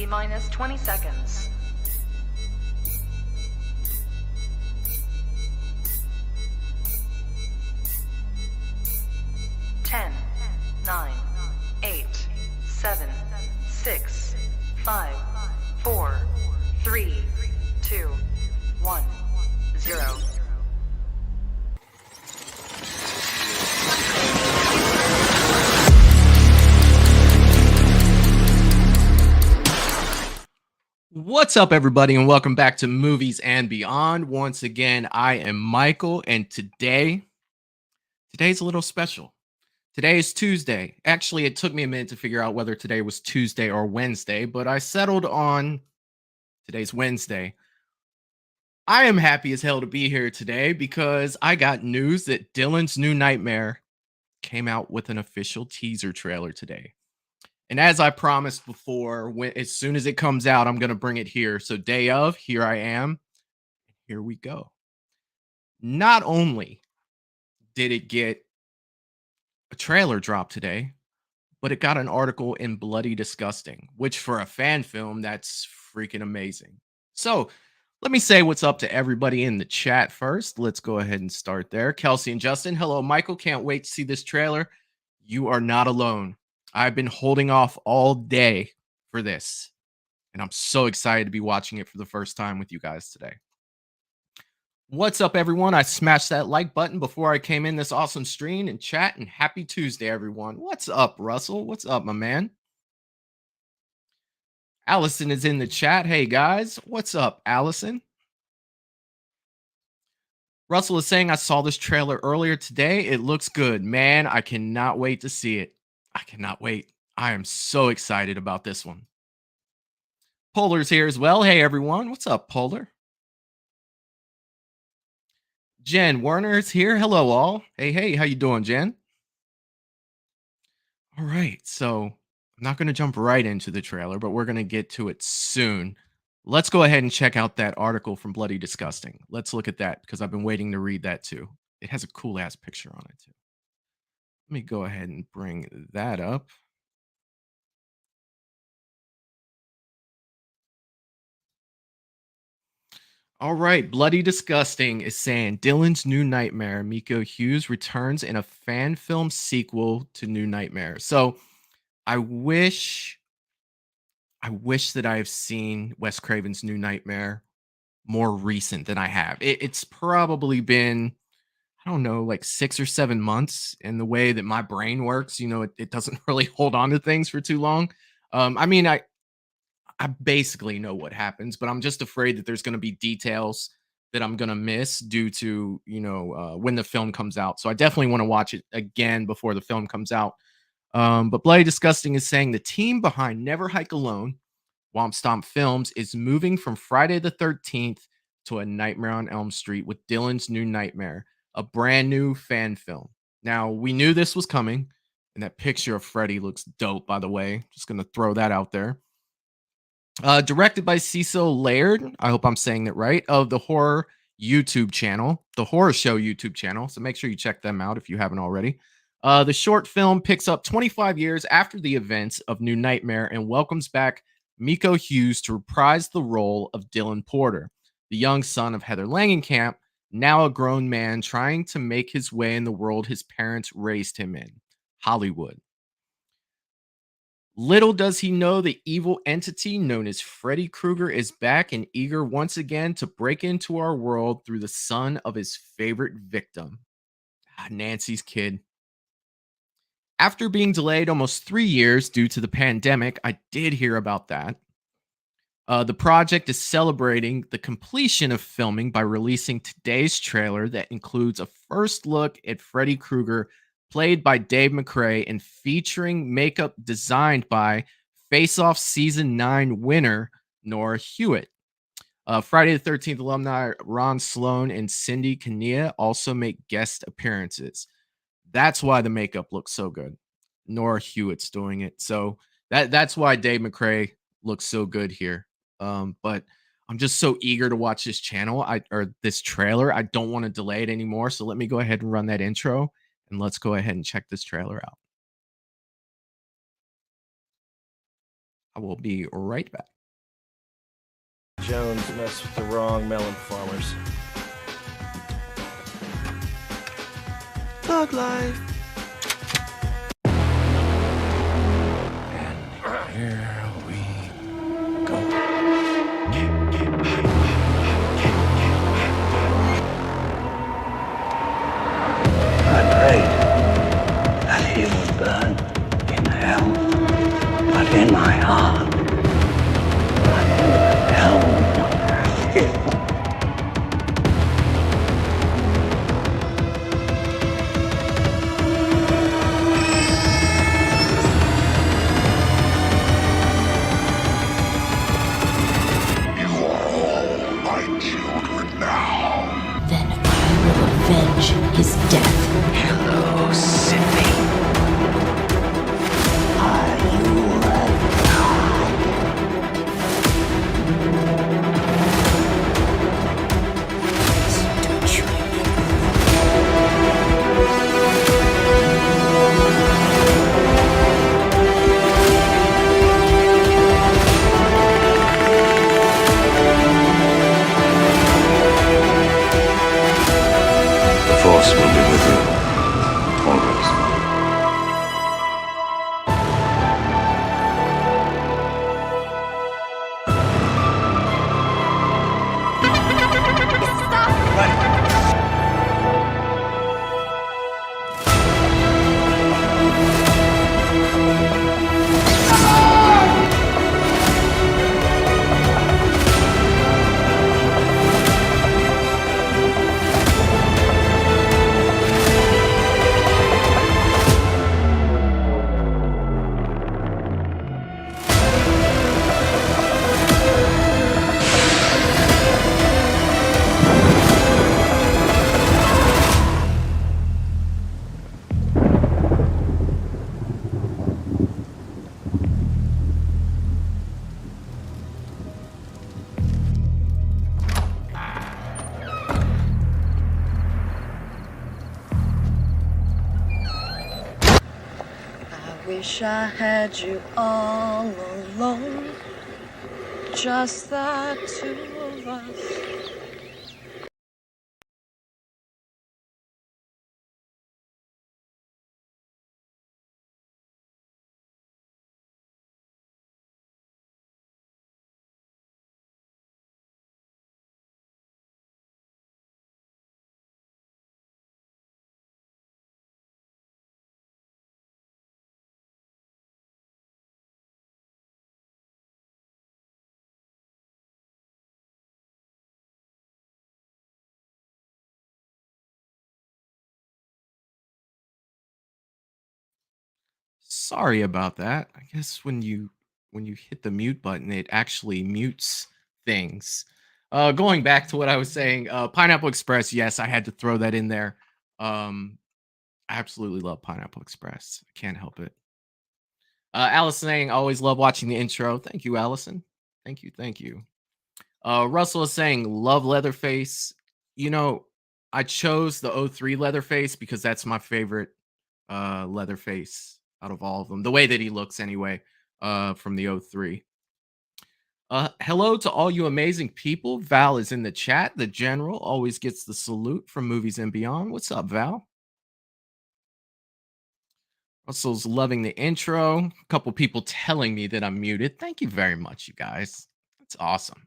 T-minus 20 seconds. 10, 9, 8, 7, 6, 5, 4, 3, 2, 1, 0. What's up, everybody, and welcome back to Movies and Beyond. Once again, I am Michael, and today's a little special. Today is Tuesday. Actually, it took me a minute to figure out whether today was Tuesday or Wednesday, but I settled on today's Wednesday. I am happy as hell to be here today because I got news that Dylan's New Nightmare came out with an official teaser trailer today. And as I promised before, as soon as it comes out, I'm going to bring it here. So day of, here I am. Here we go. Not only did it get a trailer drop today, but it got an article in Bloody Disgusting, which for a fan film, that's freaking amazing. So let me say what's up to everybody in the chat first. Let's go ahead and start there. Kelsey and Justin, hello, Michael. Can't wait to see this trailer. You are not alone. I've been holding off all day for this, and I'm so excited to be watching it for the first time with you guys today. What's up, everyone? I smashed that like button before I came in this awesome stream and chat, and happy Tuesday, everyone. What's up, Russell? What's up, my man? Allison is in the chat. Hey, guys. What's up, Allison? Russell is saying, I saw this trailer earlier today. It looks good. Man, I cannot wait to see it. I cannot wait. I am so excited about this one. Polar's here as well. Hey, everyone. What's up, Polar? Jen Werner's here. Hello, all. Hey, how you doing, Jen? All right, so I'm not going to jump right into the trailer, but we're going to get to it soon. Let's go ahead and check out that article from Bloody Disgusting. Let's look at that because I've been waiting to read that too. It has a cool-ass picture on it too. Let me go ahead and bring that up. All right, Bloody Disgusting is saying Dylan's New Nightmare, Miko Hughes returns in a fan film sequel to New Nightmare. So I wish that I've seen Wes Craven's New Nightmare more recent than I have. It's probably been, I don't know, like 6 or 7 months. In the way that my brain works, it doesn't really hold on to things for too long. I mean, I basically know what happens, but I'm just afraid that there's going to be details that I'm going to miss due to, when the film comes out. So I definitely want to watch it again before the film comes out. But Bloody Disgusting is saying the team behind Never Hike Alone, Womp Stomp Films, is moving from Friday the 13th to A Nightmare on Elm Street with Dylan's New Nightmare, a brand new fan film. Now, we knew this was coming, and that picture of Freddy looks dope, by the way. Just going to throw that out there. Directed by Cecil Laird, I hope I'm saying that right, of the Horror YouTube channel, the Horror Show YouTube channel. So make sure you check them out if you haven't already. The short film picks up 25 years after the events of New Nightmare and welcomes back Miko Hughes to reprise the role of Dylan Porter, the young son of Heather Langenkamp, now a grown man trying to make his way in the world his parents raised him in, Hollywood. Little does he know the evil entity known as Freddy Krueger is back and eager once again to break into our world through the son of his favorite victim, Nancy's kid. After being delayed almost 3 years due to the pandemic, I did hear about that. The project is celebrating the completion of filming by releasing today's trailer that includes a first look at Freddy Krueger, played by Dave McRae and featuring makeup designed by Face Off Season 9 winner Nora Hewitt. Friday the 13th alumni Ron Sloan and Cindy Kania also make guest appearances. That's why the makeup looks so good. Nora Hewitt's doing it. So that's why Dave McRae looks so good here. But I'm just so eager to watch this this trailer. I don't want to delay it anymore. So let me go ahead and run that intro. And let's go ahead and check this trailer out. I will be right back. Jones messed with the wrong melon farmers. Thug life. And here we go. I prayed that he would burn in hell, but in my heart, hell would not have him. You are all my children now. Then I will avenge his death. Hello, Sydney. Are you Don't you The Force will be with you. Always. I wish I had you all alone, just the two of us. Sorry about that. I guess when you hit the mute button, it actually mutes things. Going back to what I was saying, Pineapple Express, yes, I had to throw that in there. I absolutely love Pineapple Express. I can't help it. Allison saying, always love watching the intro. Thank you, Allison. Thank you, thank you. Russell is saying, love Leatherface. You know, I chose the '03 Leatherface because that's my favorite Leatherface out of all of them. The way that he looks, anyway, from the '03. Hello to all you amazing people. Val is in the chat. The General always gets the salute from Movies and Beyond. What's up, Val? Russell's loving the intro. A couple people telling me that I'm muted. Thank you very much, you guys. That's awesome.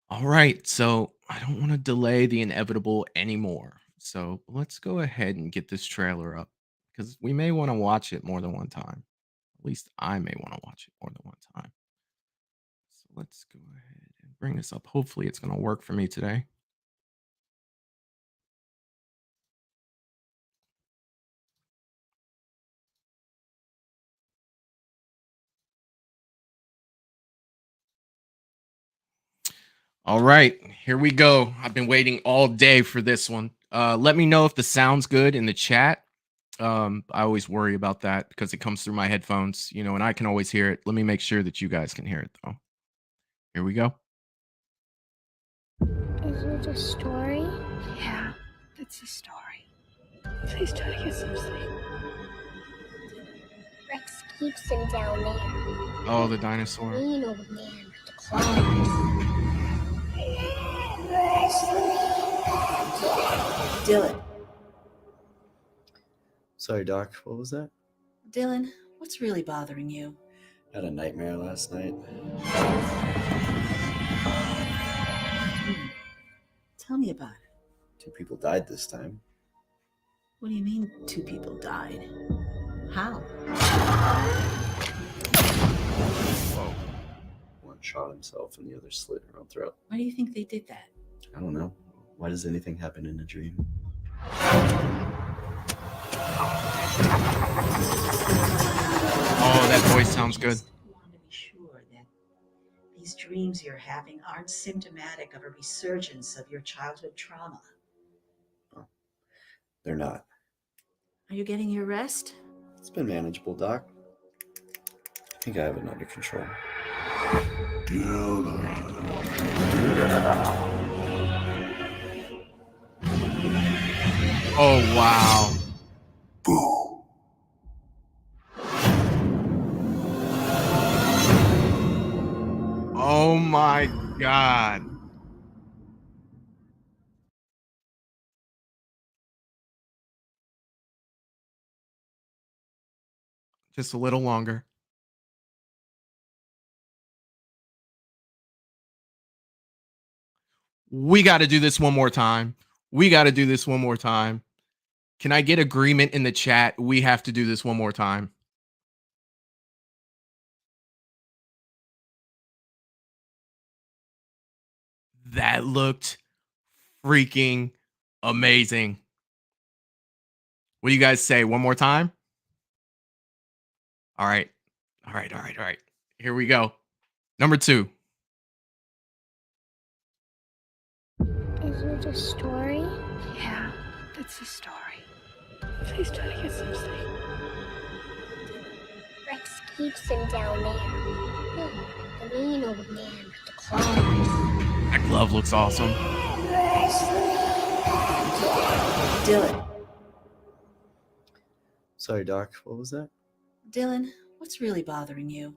All right, so I don't want to delay the inevitable anymore. So let's go ahead and get this trailer up because we may want to watch it more than one time. At least I may want to watch it more than one time. So let's go ahead and bring this up. Hopefully, it's going to work for me today. All right, here we go. I've been waiting all day for this one. Let me know if the sound's good in the chat. I always worry about that because it comes through my headphones, you know, and I can always hear it. Let me make sure that you guys can hear it, though. Here we go. Is it a story? Yeah, it's a story. Please try to get some sleep. Rex keeps him down there. Oh, the dinosaur. Mean old man with the claws. Dylan. Sorry, Doc. What was that? Dylan, what's really bothering you? I had a nightmare last night. Tell me about it. 2 people died this time. What do you mean 2 people died? How? Whoa. One shot himself and the other slit her own throat. Why do you think they did that? I don't know. Why does anything happen in a dream? Oh, that voice sounds good. I want to be sure that these dreams you're having aren't symptomatic of a resurgence of your childhood trauma. They're not. Are you getting your rest? It's been manageable, Doc. I think I have it under control. Oh, wow. Oh my God. Just a little longer. We got to do this one more time. We got to do this one more time. Can I get agreement in the chat? We have to do this one more time. That looked freaking amazing. What do you guys say? One more time? All right. All right. All right. All right. Here we go. Number 2. Is it a story? Yeah, it's a story. Please try to get some sleep. Rex keeps him down there. The mean old man with the claws. That glove looks awesome. Dylan. Sorry, Doc. What was that? Dylan, what's really bothering you?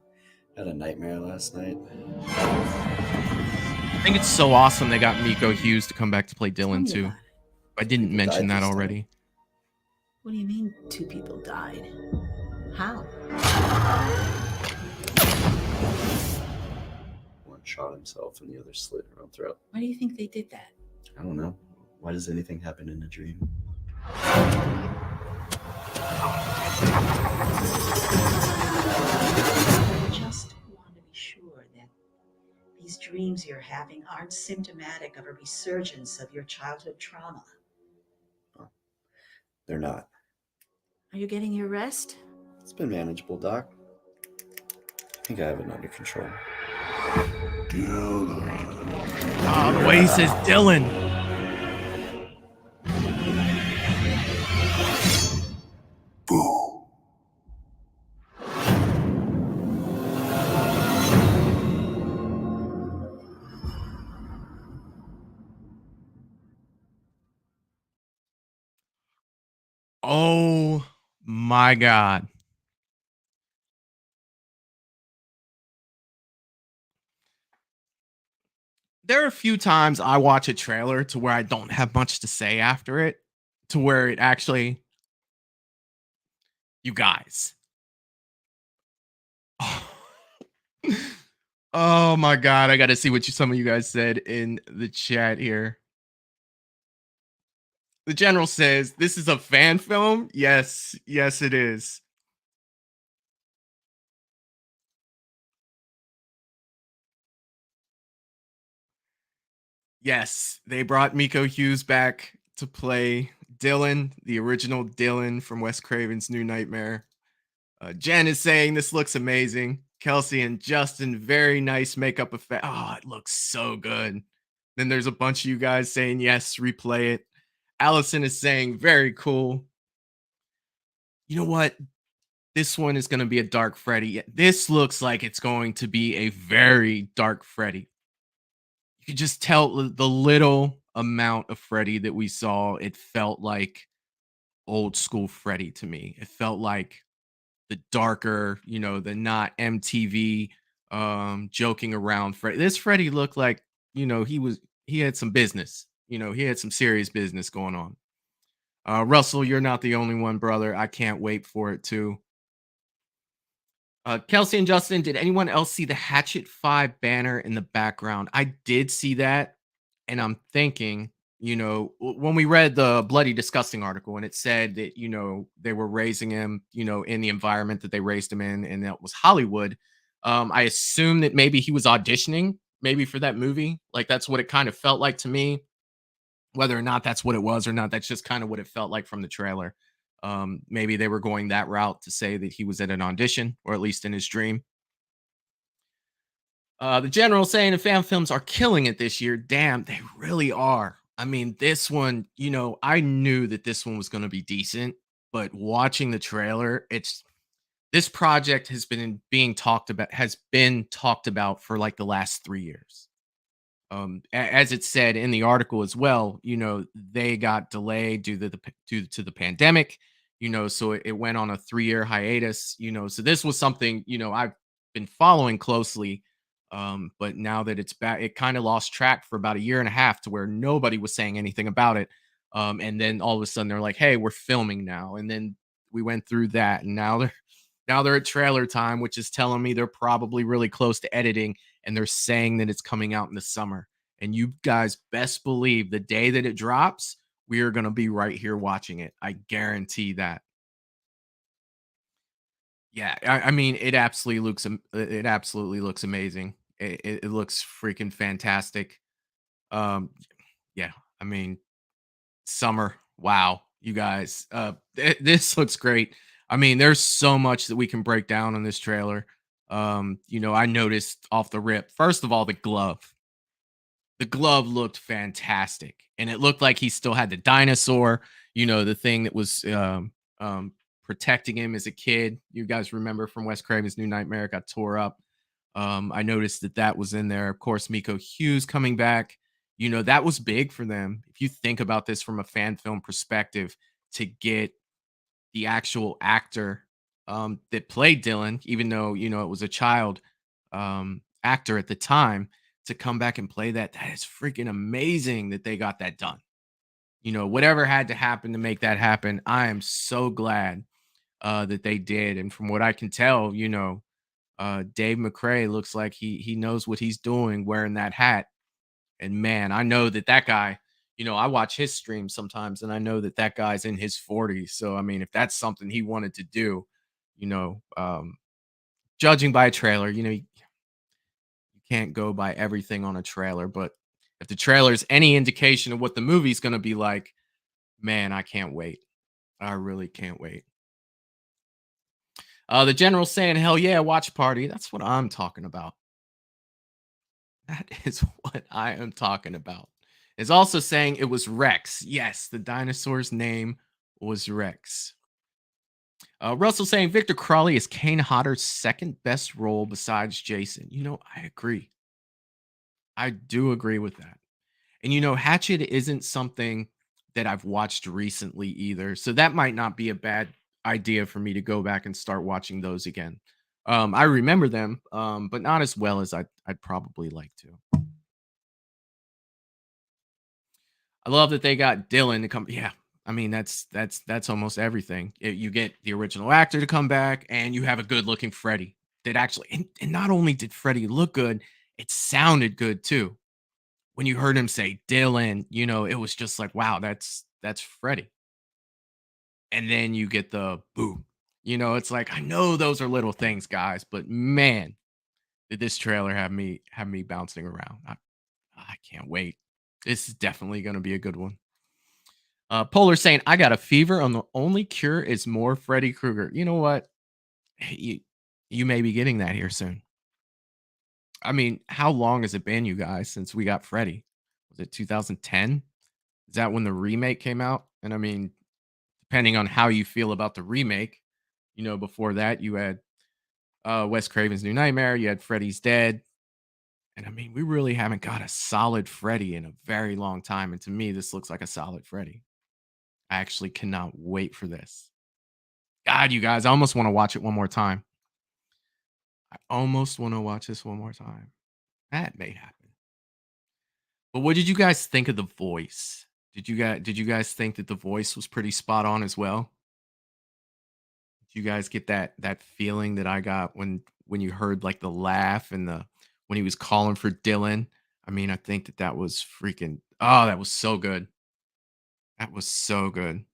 I had a nightmare last night. I think it's so awesome they got Miko Hughes to come back to play Dylan Tell me too. about it. I didn't People mention died that this time. already. What do you mean 2 people died? How? One shot himself and the other slit her own throat. Why do you think they did that? I don't know. Why does anything happen in a dream? I just want to be sure that these dreams you're having aren't symptomatic of a resurgence of your childhood trauma. They're not. Are you getting your rest? It's been manageable, Doc. I think I have it under control. Oh, the way he says Dylan. Oh my God. There are a few times I watch a trailer to where I don't have much to say after it, to where it actually, you guys. Oh my God. I got to see what some of you guys said in the chat here. The general says, this is a fan film? Yes. Yes, it is. Yes, they brought Miko Hughes back to play Dylan, the original Dylan from Wes Craven's New Nightmare. Jen is saying this looks amazing. Kelsey and Justin, very nice makeup effect. Oh, it looks so good. Then there's a bunch of you guys saying yes, replay it. Allison is saying very cool. You know what? This one is going to be a Dark Freddy. This looks like it's going to be a very Dark Freddy. You could just tell the little amount of Freddy that we saw. It felt like old school Freddy to me. It felt like the darker, the not MTV joking around Freddy. This Freddy looked like, he had some business. He had some serious business going on. Russell, you're not the only one, brother. I can't wait for it too. Kelsey and Justin, did anyone else see the Hatchet 5 banner in the background? I did see that, and I'm thinking, when we read the Bloody Disgusting article and it said that, they were raising him, in the environment that they raised him in, and that was Hollywood. I assume that maybe he was auditioning maybe for that movie. Like, that's what it kind of felt like to me. Whether or not that's what it was or not, that's just kind of what it felt like from the trailer. Maybe they were going that route to say that he was at an audition, or at least in his dream. The general saying the fan films are killing it this year. Damn, they really are. I mean, this one, I knew that this one was going to be decent, but watching the trailer, this project has been talked about for like the last 3 years. As it said in the article as well, they got delayed due to the pandemic, so it went on a 3-year hiatus, so this was something, I've been following closely. But now that it's back, it kind of lost track for about a year and a half to where nobody was saying anything about it. And then all of a sudden they're like, hey, we're filming now. And then we went through that, and now they're at trailer time, which is telling me they're probably really close to editing, and they're saying that it's coming out in the summer. And you guys best believe the day that it drops, we are going to be right here watching it. I guarantee that. Yeah, I mean, it absolutely looks amazing. It looks freaking fantastic. Yeah, I mean, summer. Wow, you guys. This looks great. I mean, there's so much that we can break down on this trailer. I noticed off the rip. First of all, the glove. The glove looked fantastic, and it looked like he still had the dinosaur. The thing that was protecting him as a kid. You guys remember from Wes Craven's New Nightmare, got tore up. I noticed that was in there. Of course, Miko Hughes coming back. That was big for them. If you think about this from a fan film perspective, to get the actual actor that played Dylan, even though, it was a child actor at the time, to come back and play that is freaking amazing that they got that done. Whatever had to happen to make that happen, I am so glad that they did. And from what I can tell, Dave McRae looks like he knows what he's doing wearing that hat. And man, I know that guy, I watch his streams sometimes, and I know that guy's in his 40s. So, I mean, if that's something he wanted to do, judging by a trailer, you can't go by everything on a trailer. But if the trailer is any indication of what the movie's going to be like, man, I can't wait. I really can't wait. The general saying, hell yeah, watch party. That's what I'm talking about. That is what I am talking about. Is also saying it was Rex. Yes, the dinosaur's name was Rex. Russell saying Victor Crowley is Kane Hodder's second best role besides Jason. I agree. I do agree with that. And Hatchet isn't something that I've watched recently either. So that might not be a bad idea for me to go back and start watching those again. I remember them, but not as well as I'd probably like to. I love that they got Dylan to come. Yeah, I mean that's almost everything. You get the original actor to come back, and you have a good looking Freddy that actually. And not only did Freddy look good, it sounded good too. When you heard him say Dylan, it was just like, wow, that's Freddy. And then you get the boom. It's like, I know those are little things, guys, but man, did this trailer have me bouncing around. I can't wait. This is definitely going to be a good one. Polar saying, I got a fever, and the only cure is more Freddy Krueger. You know what? You may be getting that here soon. I mean, how long has it been, you guys, since we got Freddy? Was it 2010? Is that when the remake came out? And I mean, depending on how you feel about the remake, before that, you had Wes Craven's New Nightmare, you had Freddy's Dead. And I mean, we really haven't got a solid Freddy in a very long time. And to me, this looks like a solid Freddy. I actually cannot wait for this. God, you guys, I almost want to watch it one more time. I almost want to watch this one more time. That may happen. But what did you guys think of the voice? Did you guys think that the voice was pretty spot on as well? Did you guys get that feeling that I got when you heard like the laugh and the when he was calling for Dylan? I mean, I think that was freaking that was so good. That was so good.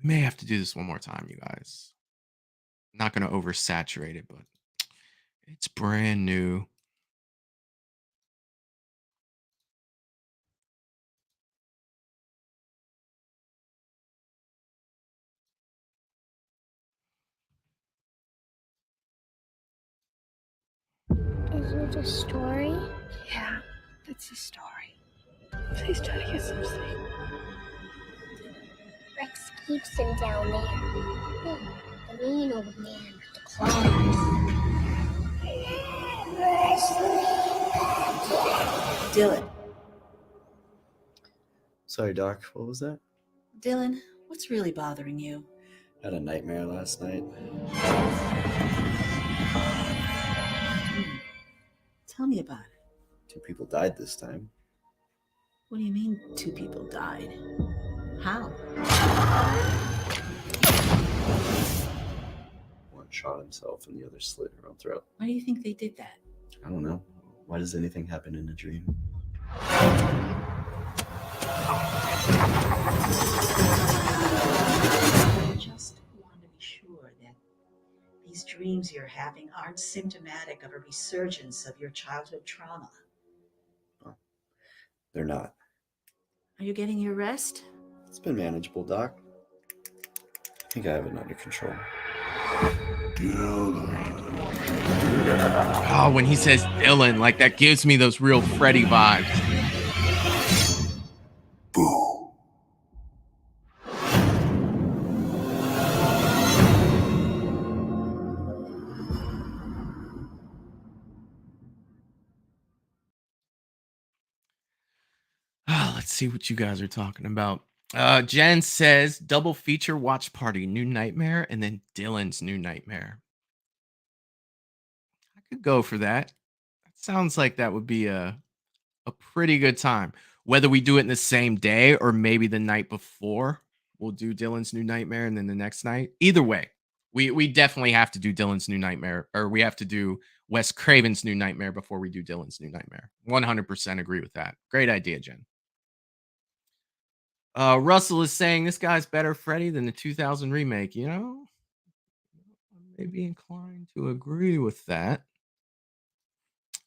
We may have to do this one more time, you guys. Not going to oversaturate it, but it's brand new. Is it a story? Yeah, it's a story. Please try to get some sleep. Rex keeps him down there. The mean old man with the claws. Dylan. Sorry, Doc. What was that? Dylan, what's really bothering you? I had a nightmare last night. Tell me about it. 2 people died this time. What do you mean 2 people died? How? One shot himself and the other slit her own throat. Why do you think they did that? I don't know. Why does anything happen in a dream? I just want to be sure that these dreams you're having aren't symptomatic of a resurgence of your childhood trauma. They're not. Are you getting your rest? It's been manageable, Doc. I think I have it under control. Oh, when he says Dylan, like that gives me those real Freddy vibes. Boo. Let's see what you guys are talking about. Jen says double feature watch party, New Nightmare, and then Dylan's New Nightmare. I could go for that. That sounds like that would be a pretty good time. Whether we do it in the same day or maybe the night before, we'll do Dylan's New Nightmare and then the next night. Either way, we definitely have to do Dylan's New Nightmare, or we have to do Wes Craven's New Nightmare before we do Dylan's New Nightmare. 100% agree with that. Great idea, Jen. Russell is saying this guy's better Freddy than the 2000 remake. You know, I may be inclined to agree with that.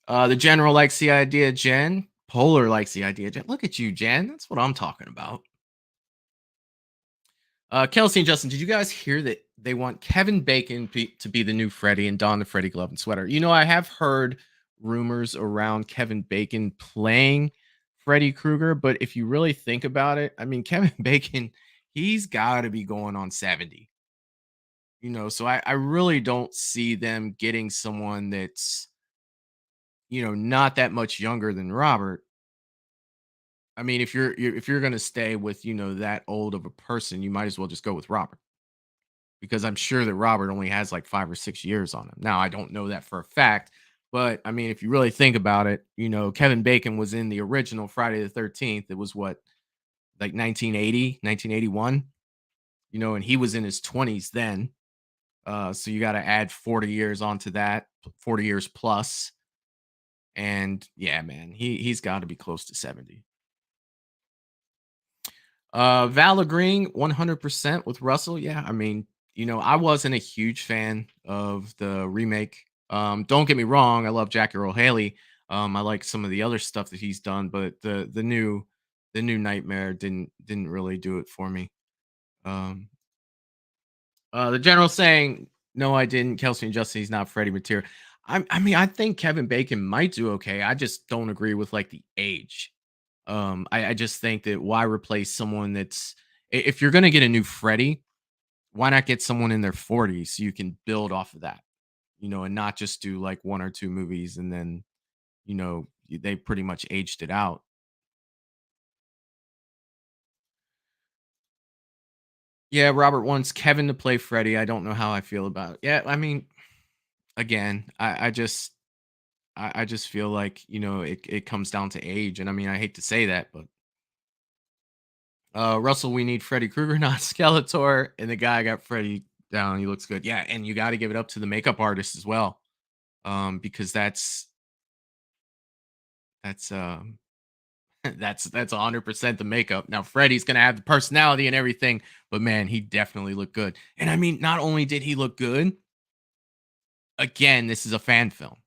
The general likes the idea, Jen. Polar likes the idea, Jen. Look at you, Jen. That's what I'm talking about. Kelsey and Justin, did you guys hear that they want Kevin Bacon to be the new Freddy and don the Freddy glove and sweater? You know, I have heard rumors around Kevin Bacon playing Freddy Krueger, but if you really think about it, I mean, Kevin Bacon, he's got to be going on 70. You know, so I really don't see them getting someone that's, you know, not that much younger than Robert. I mean, if you're going to stay with, you know, that old of a person, you might as well just go with Robert. Because I'm sure that Robert only has like 5 or 6 years on him. Now, I don't know that for a fact, but I mean, if you really think about it, you know, Kevin Bacon was in the original Friday the 13th. It was what, like 1980, 1981, you know, and he was in his 20s then. So you got to add 40 years onto that, 40 years plus. And yeah, man, he's got to be close to 70. Val agreeing 100% with Russell. Yeah, I mean, you know, I wasn't a huge fan of the remake. Don't get me wrong, I love Jackie Earle Haley. I like some of the other stuff that he's done, but the new Nightmare didn't really do it for me. The general saying, no, I didn't. Kelsey and Justin, he's not Freddy material. I mean, I think Kevin Bacon might do okay. I just don't agree with like the age. I just think that why replace someone that's if you're gonna get a new Freddy, why not get someone in their 40s so you can build off of that, you know, and not just do like 1 or 2 movies and then, you know, they pretty much aged it out. Yeah, Robert wants Kevin to play Freddy. I don't know how I feel about it. Yeah, I mean, again, I just feel like, it comes down to age. And I mean, I hate to say that, but Russell, we need Freddy Krueger, not Skeletor. And the guy got Freddy down. He looks good. Yeah, and you got to give it up to the makeup artist as well. Because that's that's 100% the makeup. Now Freddy's gonna have the personality and everything, but man, he definitely looked good. And I mean, not only did he look good, again, this is a fan film.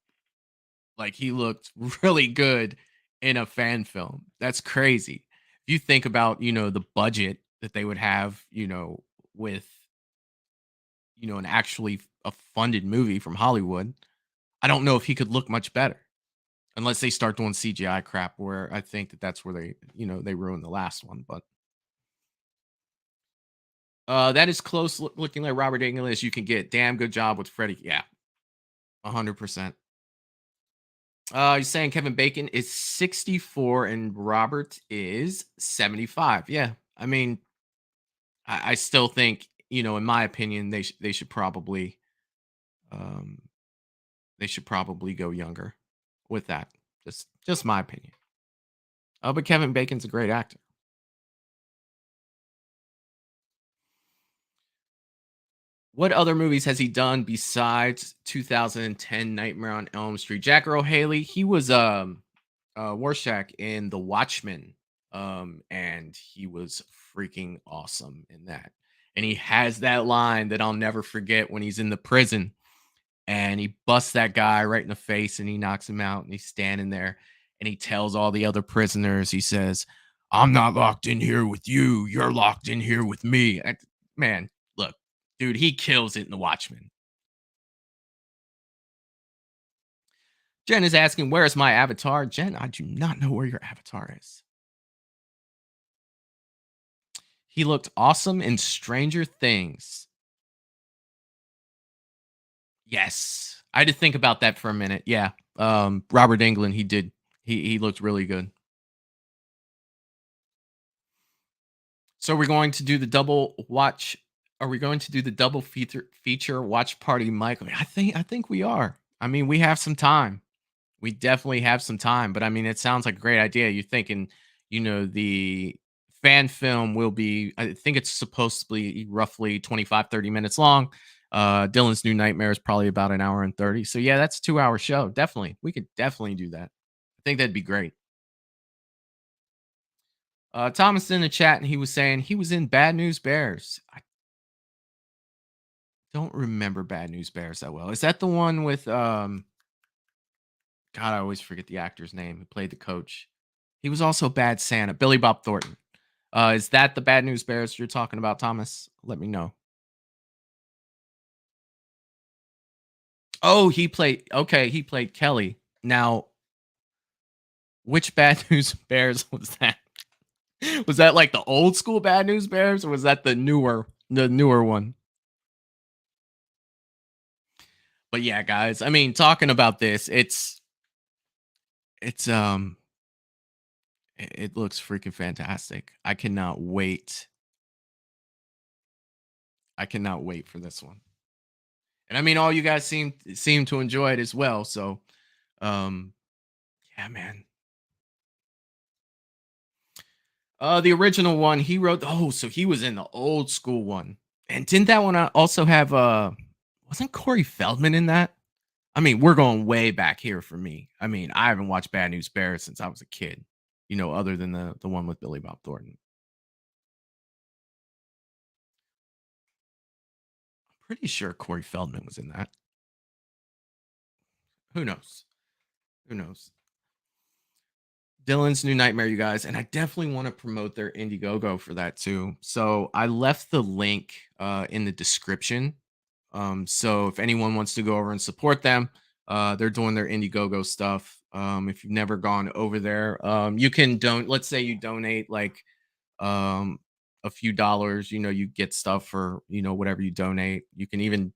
Like he looked really good in a fan film. That's crazy. If you think about, the budget that they would have, with, an actually a funded movie from Hollywood, I don't know if he could look much better unless they start doing CGI crap where I think that's where they ruined the last one, but that is close looking like Robert English. You can get damn good job with Freddy. Yeah, 100%. You're saying Kevin Bacon is 64 and Robert is 75. Yeah, I mean, I still think, in my opinion, they should probably um go younger with that. Just my opinion. But Kevin Bacon's a great actor. What other movies has he done besides 2010 Nightmare on Elm Street? Jack Earl Haley, he was Rorschach in The Watchmen, and he was freaking awesome in that. And he has that line that I'll never forget when he's in the prison and he busts that guy right in the face and he knocks him out and he's standing there and he tells all the other prisoners, he says, "I'm not locked in here with you. You're locked in here with me." Man, look, dude, he kills it in The Watchmen. Jen is asking, where is my avatar? Jen, I do not know where your avatar is. He looked awesome in Stranger Things. Yes. I had to think about that for a minute. Yeah. Robert Englund, he did. He looked really good. So we're going to do the double watch. Are we going to do the double feature watch party, Michael? I think we are. I mean, we have some time. We definitely have some time, but I mean, it sounds like a great idea. You're thinking, the fan film will be, I think it's supposed to be roughly 25, 30 minutes long. Dylan's New Nightmare is probably about an hour and 30. So yeah, that's a 2-hour show. Definitely. We could definitely do that. I think that'd be great. Thomas in the chat, and he was saying he was in Bad News Bears. I don't remember Bad News Bears that well. Is that the one with God, I always forget the actor's name who played the coach. He was also Bad Santa, Billy Bob Thornton. Is that the Bad News Bears you're talking about, Thomas? Let me know. Oh, he played Kelly. Now, which Bad News Bears was that? Was that like the old school Bad News Bears, or was that the newer one? But yeah, guys, I mean, talking about this, it looks freaking fantastic. I cannot wait. For this one. And I mean, all you guys seem to enjoy it as well. So, yeah, man. The original one he wrote. Oh, so he was in the old school one. And didn't that one also have wasn't Corey Feldman in that? I mean, we're going way back here for me. I mean, I haven't watched Bad News Bears since I was a kid, other than the one with Billy Bob Thornton. I'm pretty sure Corey Feldman was in that. Who knows? Dylan's New Nightmare, you guys, and I definitely want to promote their Indiegogo for that too. So I left the link in the description. So if anyone wants to go over and support them, they're doing their Indiegogo stuff. If you've never gone over there, you can let's say you donate like a few dollars, you get stuff for, whatever you donate. You can even,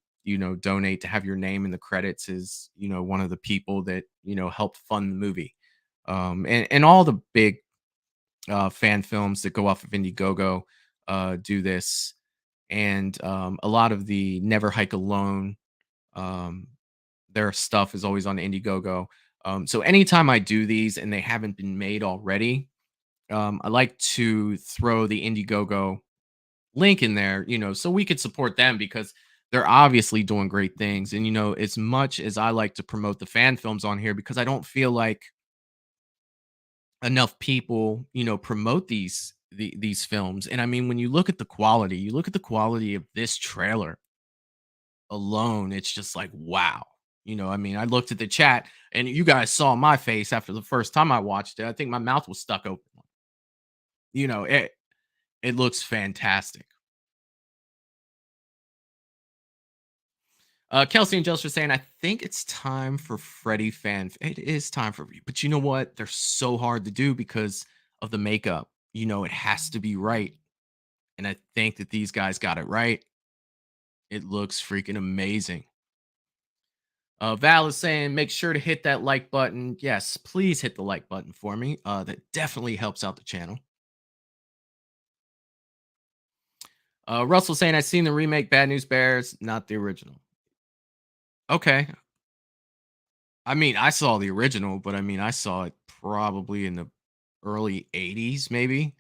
donate to have your name in the credits as, one of the people that, helped fund the movie. And all the big fan films that go off of Indiegogo do this. and a lot of the Never Hike Alone, their stuff is always on Indiegogo. So anytime I do these and they haven't been made already, I like to throw the Indiegogo link in there, so we could support them because they're obviously doing great things. And as much as I like to promote the fan films on here, because I don't feel like enough people, promote these films. And I mean, when you look at the quality, of this trailer alone, it's just like, wow. I mean, I looked at the chat and you guys saw my face after the first time I watched it. I think my mouth was stuck open. It looks fantastic. Kelsey and Joseph are saying, I think it's time for Freddy fan. It is time for, but you know what? They're so hard to do because of the makeup. It has to be right. And I think that these guys got it right. It looks freaking amazing. Val is saying, make sure to hit that like button. Yes, please hit the like button for me. That definitely helps out the channel. Russell saying, I've seen the remake Bad News Bears, not the original. Okay. I mean, I saw the original, but I mean, I saw it probably in the early 80s, maybe.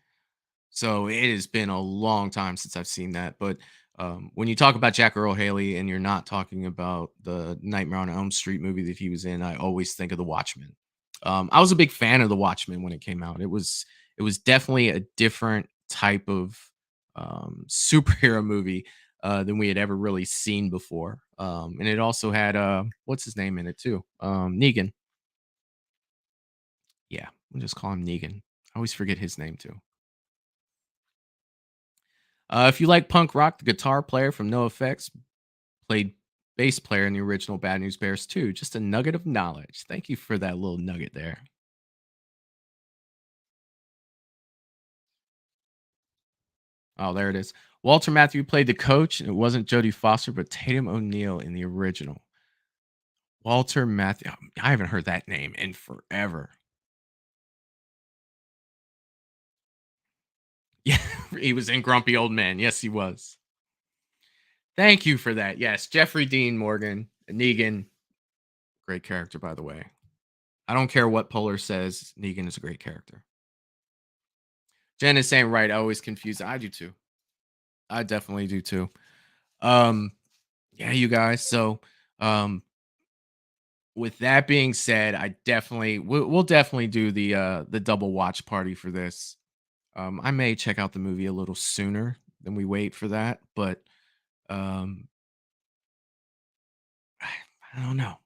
So it has been a long time since I've seen that. But when you talk about Jack Earl Haley and you're not talking about the Nightmare on Elm Street movie that he was in, I always think of The Watchmen. I was a big fan of The Watchmen when it came out. It was definitely a different type of superhero movie than we had ever really seen before. And it also had what's his name in it too? Negan. Yeah, we'll just call him Negan. I always forget his name too. If you like punk rock, the guitar player from NoFX played bass player in the original Bad News Bears too. Just a nugget of knowledge. Thank you for that little nugget there. Oh, there it is. Walter Matthau played the coach, and it wasn't Jodie Foster, but Tatum O'Neal in the original. Walter Matthau. I haven't heard that name in forever. Yeah, he was in Grumpy Old Man. Yes, he was. Thank you for that. Yes, Jeffrey Dean Morgan, Negan. Great character, by the way. I don't care what Polar says. Negan is a great character. Jen is saying, right, I always confuse. I do too. I definitely do too. Yeah, you guys. So, with that being said, we'll definitely do the double watch party for this. I may check out the movie a little sooner than we wait for that, but I don't know.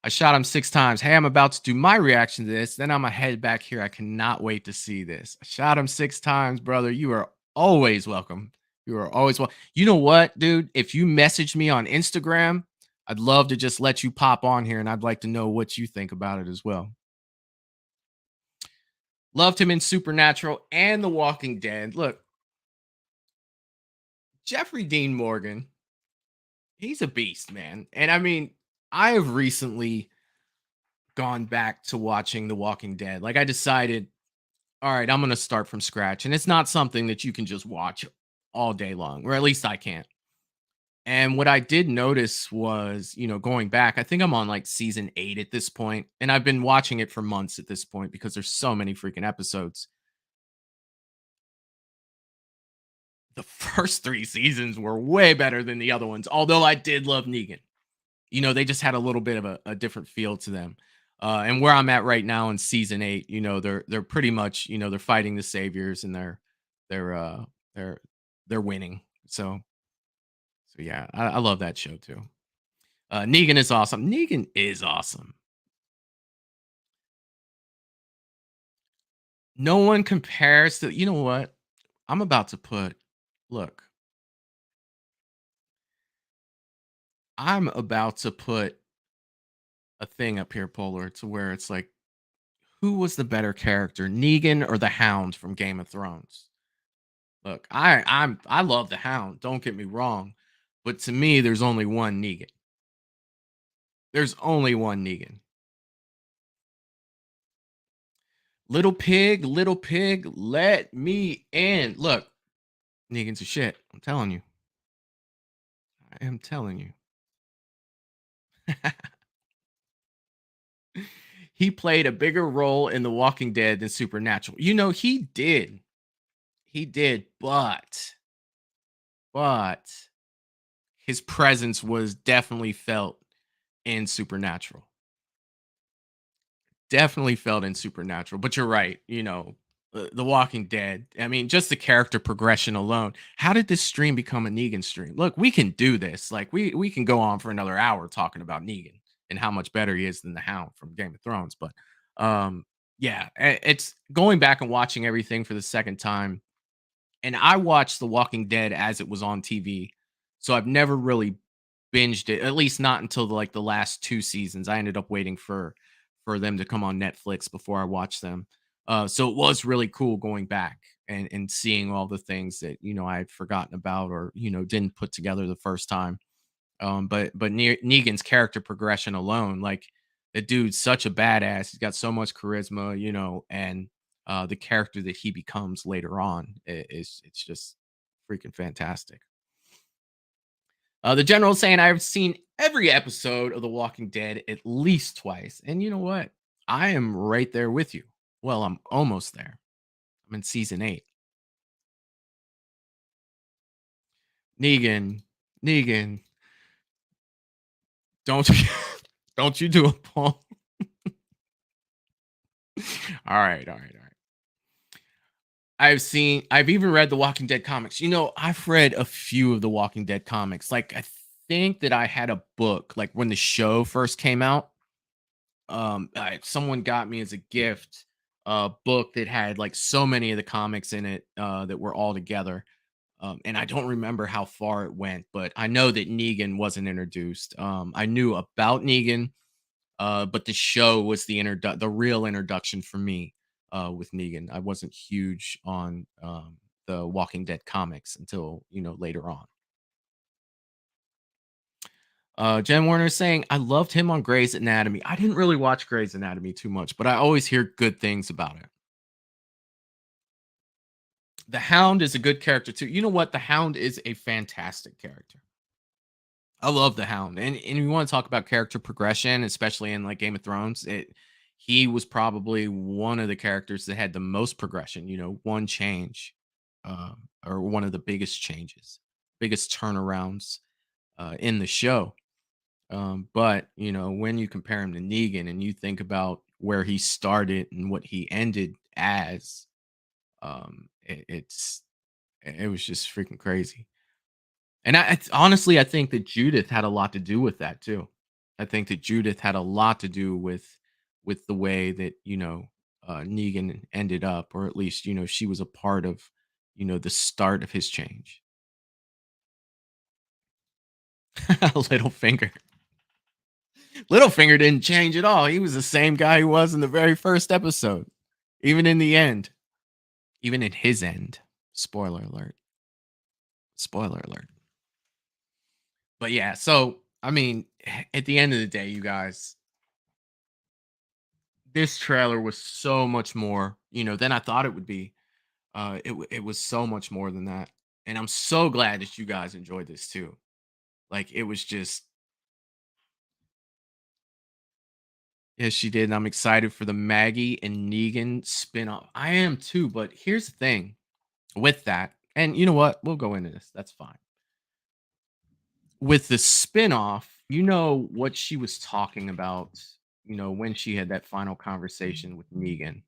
I shot him 6 times. Hey, I'm about to do my reaction to this. Then I'm gonna head back here. I cannot wait to see this. I shot him 6 times, brother. You are always welcome. You are always welcome. You know what, dude? If you message me on Instagram, I'd love to just let you pop on here, and I'd like to know what you think about it as well. Loved him in Supernatural and The Walking Dead. Look, Jeffrey Dean Morgan, he's a beast, man. And I mean, I have recently gone back to watching The Walking Dead. Like, I decided, all right, I'm going to start from scratch. And it's not something that you can just watch all day long, or at least I can't. And what I did notice was, going back, I think I'm on like season 8 at this point, and I've been watching it for months at this point because there's so many freaking episodes. The first 3 seasons were way better than the other ones, although I did love Negan. They just had a little bit of a different feel to them. And where I'm at right now in season 8, they're pretty much, they're fighting the saviors, and they're winning. So yeah, I love that show too. Negan is awesome. Negan is awesome. No one compares to, you know what? I'm about to look. I'm about to put a thing up here, Polar, to where it's like, who was the better character, Negan or the Hound from Game of Thrones? Look, I love the Hound, don't get me wrong, but to me, there's only one Negan. There's only one Negan. Little pig, let me in. Look, Negan's a shit. I'm telling you. I am telling you. He played a bigger role in The Walking Dead than Supernatural. He did. He did, but his presence was definitely felt in Supernatural. Definitely felt in Supernatural. But you're right, The Walking Dead. I mean, just the character progression alone. How did this stream become a Negan stream? Look, we can do this. Like we can go on for another hour talking about Negan and how much better he is than the Hound from Game of Thrones. But yeah, it's going back and watching everything for the second time. And I watched The Walking Dead as it was on TV. So I've never really binged it, at least not until the last 2 seasons. I ended up waiting for them to come on Netflix before I watched them. So it was really cool going back and seeing all the things that I had forgotten about or didn't put together the first time. But Negan's character progression alone, like the dude's such a badass. He's got so much charisma, and the character that he becomes later on it's just freaking fantastic. The general saying I've seen every episode of The Walking Dead at least twice, and you know what? I am right there with you. Well, I'm almost there. I'm in season 8. Negan, don't don't you do it, Paul. All right. I've even read the Walking Dead comics. I've read a few of the Walking Dead comics. Like, I think that I had a book, like when the show first came out. Someone got me as a gift a book that had like so many of the comics in it that were all together. And I don't remember how far it went, but I know that Negan wasn't introduced. I knew about Negan, but the show was the real introduction for me with Negan. I wasn't huge on the Walking Dead comics until later on. Jen Warner is saying, I loved him on Grey's Anatomy. I didn't really watch Grey's Anatomy too much, but I always hear good things about it. The Hound is a good character too. You know what? The Hound is a fantastic character. I love the Hound. And you want to talk about character progression, especially in like Game of Thrones, he was probably one of the characters that had the most progression, one change, or one of the biggest changes, biggest turnarounds in the show. But when you compare him to Negan and you think about where he started and what he ended as, it was just freaking crazy. And honestly, I think that Judith had a lot to do with that too. I think that Judith had a lot to do with the way that Negan ended up, or at least she was a part of the start of his change. Littlefinger. Littlefinger didn't change at all. He was the same guy he was in the very first episode, even in the end, even in his end. Spoiler alert. Spoiler alert. But yeah, so I mean, at the end of the day, you guys, this trailer was so much more, than I thought it would be. It was so much more than that, and I'm so glad that you guys enjoyed this too. Like it was just, yes, she did. And I'm excited for the Maggie and Negan spin-off. I am too, but here's the thing with that, and you know what? We'll go into this. That's fine. With the spin-off, what she was talking about, when she had that final conversation with Negan.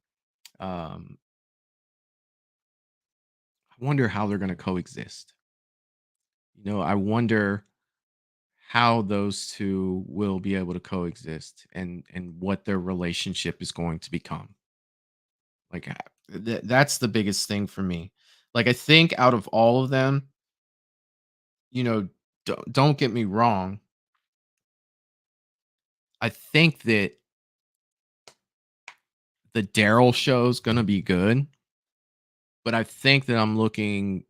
I wonder how they're going to coexist. I wonder how those two will be able to coexist and what their relationship is going to become. Like that's the biggest thing for me. Like I think out of all of them, don't get me wrong. I think that the Daryl show is going to be good, but I think that I'm looking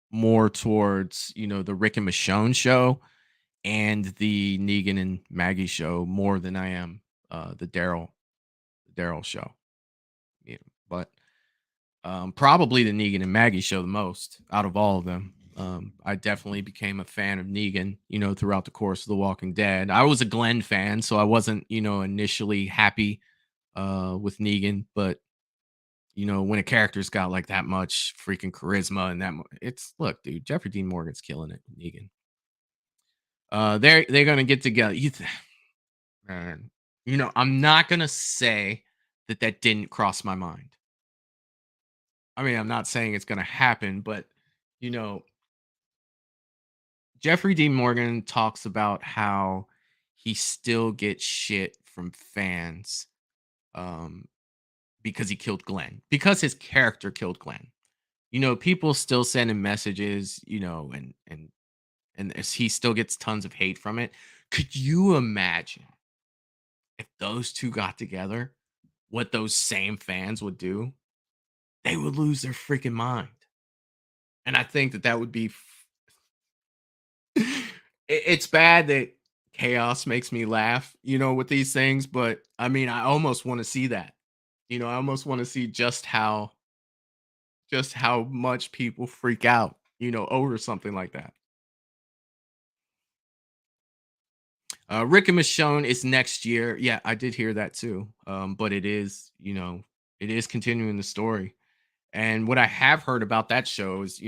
more towards, the Rick and Michonne show and the Negan and Maggie show more than I am the Daryl show. Yeah, but Probably the Negan and Maggie show the most out of all of them. I definitely became a fan of Negan, throughout the course of The Walking Dead. I was a Glenn fan, so I wasn't, initially happy with Negan, but when a character's got like that much freaking charisma and it's look, dude, Jeffrey Dean Morgan's killing it with Negan. They're gonna get together. Man, I'm not gonna say that didn't cross my mind. I mean, I'm not saying it's gonna happen, but you know, Jeffrey Dean Morgan talks about how he still gets shit from fans um, because he killed Glenn, because his character killed Glenn. People still send him messages, and he still gets tons of hate from it. Could you imagine if those two got together, what those same fans would do? They would lose their freaking mind. And I think that would be it's bad that chaos makes me laugh, with these things, but I mean, I almost want to see that. I almost want to see just how much people freak out, over something like that. Rick and Michonne is next year. Yeah, I did hear that too. But it is, it is continuing the story. And what I have heard about that show is,